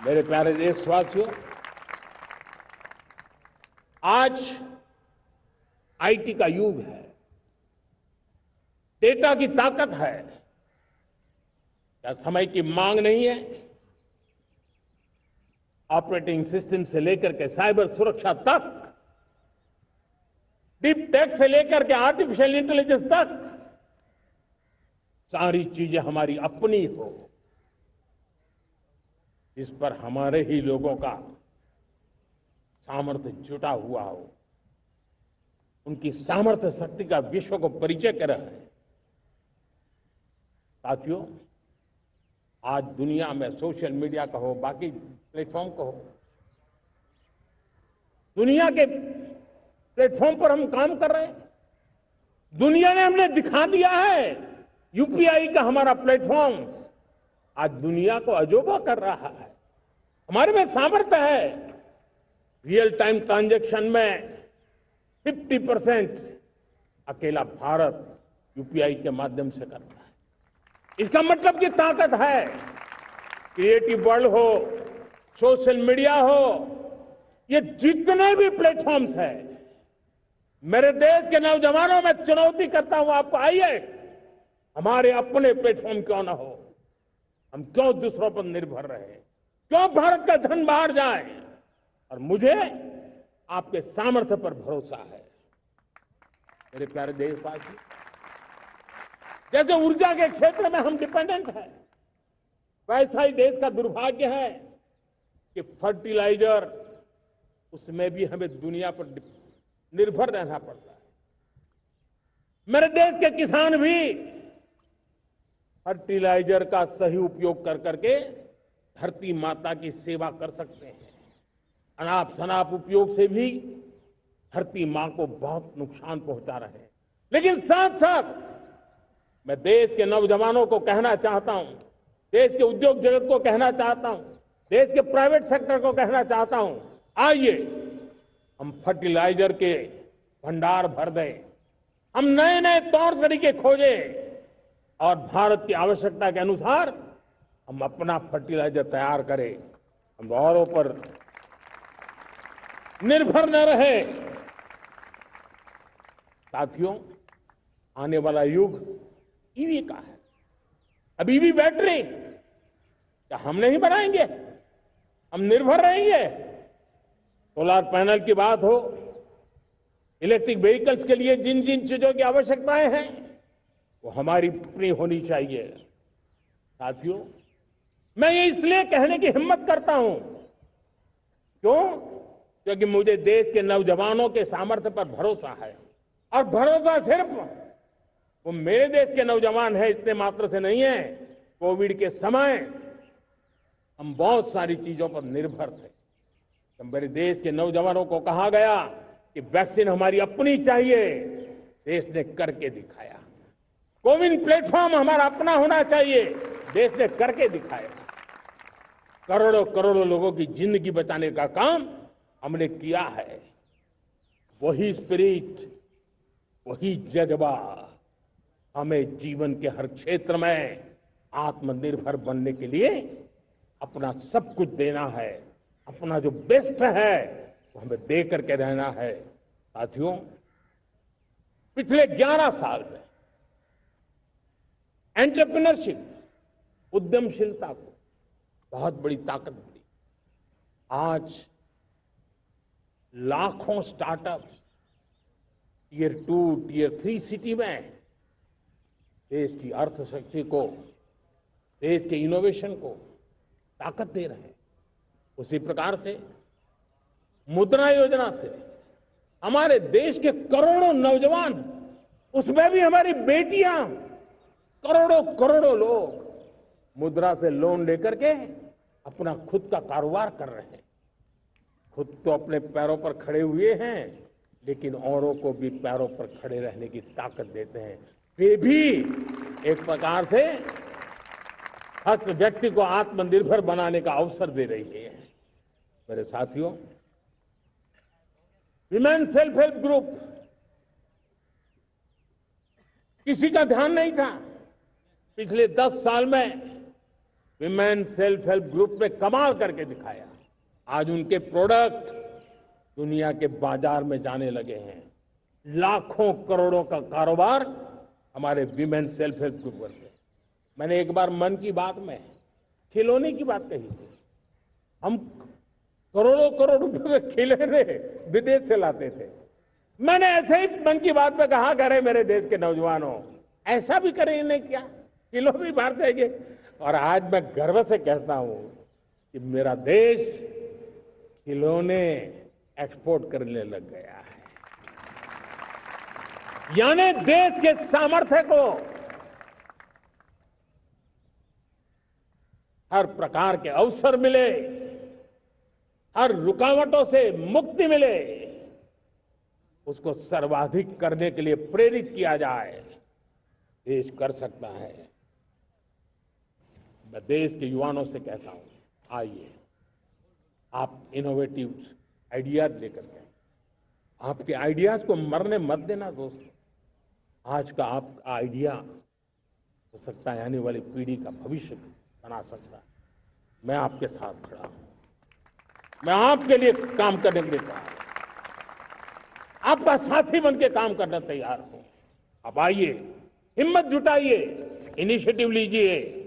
मेरे प्यारे देशवासियों, आज आईटी का युग है, डेटा की ताकत है। क्या समय की मांग नहीं है? ऑपरेटिंग सिस्टम से लेकर के साइबर सुरक्षा तक, डीप टेक से लेकर के आर्टिफिशियल इंटेलिजेंस तक, सारी चीजें हमारी अपनी हो, इस पर हमारे ही लोगों का सामर्थ्य जुटा हुआ हो, उनकी सामर्थ्य शक्ति का विश्व को परिचय करा है। साथियों, आज दुनिया में सोशल मीडिया का हो, बाकी प्लेटफॉर्म का हो, दुनिया के प्लेटफॉर्म पर हम काम कर रहे हैं। दुनिया ने हमने दिखा दिया है, यूपीआई का हमारा प्लेटफॉर्म आज दुनिया को अजूबा कर रहा है। हमारे में सामर्थ्य है। रियल टाइम ट्रांजैक्शन में 50% अकेला भारत यूपीआई के माध्यम से करता है। इसका मतलब की ताकत है। क्रिएटिव वर्ल्ड हो, सोशल मीडिया हो, ये जितने भी प्लेटफॉर्म्स हैं, मेरे देश के नौजवानों में चुनौती करता हूं आपको, आइए हमारे अपने प्लेटफॉर्म क्यों ना हो, हम क्यों दूसरों पर निर्भर रहे, क्यों भारत का धन बाहर जाए। और मुझे आपके सामर्थ्य पर भरोसा है। मेरे प्यारे देशवासी, जैसे ऊर्जा के क्षेत्र में हम डिपेंडेंट हैं, वैसा ही देश का दुर्भाग्य है कि फर्टिलाइजर, उसमें भी हमें दुनिया पर निर्भर रहना पड़ता है। मेरे देश के किसान भी फर्टिलाइजर का सही उपयोग कर करके धरती माता की सेवा कर सकते हैं। अनाप शनाप उपयोग से भी धरती मां को बहुत नुकसान पहुंचा रहे हैं। लेकिन साथ साथ मैं देश के नौजवानों को कहना चाहता हूं, देश के उद्योग जगत को कहना चाहता हूं, देश के प्राइवेट सेक्टर को कहना चाहता हूं, आइए हम फर्टिलाइजर के भंडार भर दें, हम नए नए तौर तरीके खोजें और भारत की आवश्यकता के अनुसार हम अपना फर्टिलाइजर तैयार करें। हम औरों पर निर्भर न रहे। साथियों, आने वाला युग ईवी का है। अब ईवी बैटरी क्या हम नहीं बनाएंगे? हम निर्भर रहेंगे? सोलर पैनल की बात हो, इलेक्ट्रिक व्हीकल्स के लिए जिन जिन चीजों की आवश्यकताएं हैं, वो हमारी अपनी होनी चाहिए। साथियों, मैं ये इसलिए कहने की हिम्मत करता हूं, क्यों? क्योंकि मुझे देश के नौजवानों के सामर्थ्य पर भरोसा है। और भरोसा सिर्फ वो मेरे देश के नौजवान है इतने मात्र से नहीं है। कोविड के समय हम बहुत सारी चीजों पर निर्भर थे। तो मेरे देश के नौजवानों को कहा गया कि वैक्सीन हमारी अपनी चाहिए, देश ने करके दिखाया। कोविन प्लेटफॉर्म हमारा अपना होना चाहिए, देश ने करके दिखाया। करोड़ों करोड़ों लोगों की जिंदगी बचाने का काम हमने किया है। वही स्पिरिट, वही जज्बा हमें जीवन के हर क्षेत्र में आत्मनिर्भर बनने के लिए अपना सब कुछ देना है। अपना जो बेस्ट है वो हमें दे करके रहना है। साथियों, पिछले 11 साल में एंटरप्रेन्योरशिप, उद्यमशीलता को बहुत बड़ी ताकत मिली। आज लाखों स्टार्टअप्स टियर 2, टियर 3 सिटी में देश की अर्थशक्ति को, देश के इनोवेशन को ताकत दे रहे हैं। उसी प्रकार से मुद्रा योजना से हमारे देश के करोड़ों नौजवान, उसमें भी हमारी बेटियां, करोड़ों करोड़ों लोग मुद्रा से लोन लेकर के अपना खुद का कारोबार कर रहे हैं। खुद तो अपने पैरों पर खड़े हुए हैं, लेकिन औरों को भी पैरों पर खड़े रहने की ताकत देते हैं। वे भी एक प्रकार से हर व्यक्ति को आत्मनिर्भर बनाने का अवसर दे रही है। मेरे साथियों, विमेन सेल्फ हेल्प ग्रुप, किसी का ध्यान नहीं था। पिछले 10 साल में विमेन सेल्फ हेल्प ग्रुप में कमाल करके दिखाया। आज उनके प्रोडक्ट दुनिया के बाजार में जाने लगे हैं। लाखों करोड़ों का कारोबार हमारे विमेन सेल्फ हेल्प ग्रुप करते हैं। मैंने एक बार मन की बात में खिलौने की बात कही थी। हम करोड़ों करोड़ रुपए में खिलौने विदेश से लाते थे। मैंने ऐसे ही मन की बात में कहा, करे मेरे देश के नौजवानों, ऐसा भी करें नहीं क्या, किलो भी बाहर जाएंगे। और आज मैं गर्व से कहता हूं कि मेरा देश खिलौने एक्सपोर्ट करने लग गया है। यानी देश के सामर्थ्य को हर प्रकार के अवसर मिले, हर रुकावटों से मुक्ति मिले, उसको सर्वाधिक करने के लिए प्रेरित किया जाए। देश कर सकता है। मैं देश के युवाओं से कहता हूं, आइए आप इनोवेटिव आइडियाज लेकर के, आपके आइडियाज को मरने मत देना दोस्तों। आज का आपका आइडिया हो सकता है आने वाली पीढ़ी का भविष्य बना सकता है। मैं आपके साथ खड़ा हूं, मैं आपके लिए काम करने के लिए तैयार हूं, आपका साथी बन के काम करने तैयार हूं। अब आइए, हिम्मत जुटाइए, इनिशिएटिव लीजिए।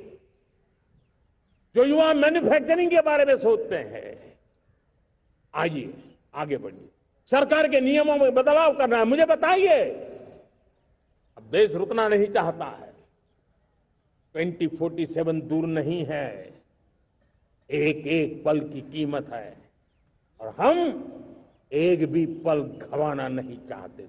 जो युवा मैन्युफैक्चरिंग के बारे में सोचते हैं, आइए आगे बढ़िए। सरकार के नियमों में बदलाव करना है, मुझे बताइए। अब देश रुकना नहीं चाहता है। 2047 दूर नहीं है, एक एक पल की कीमत है और हम एक भी पल गंवाना नहीं चाहते।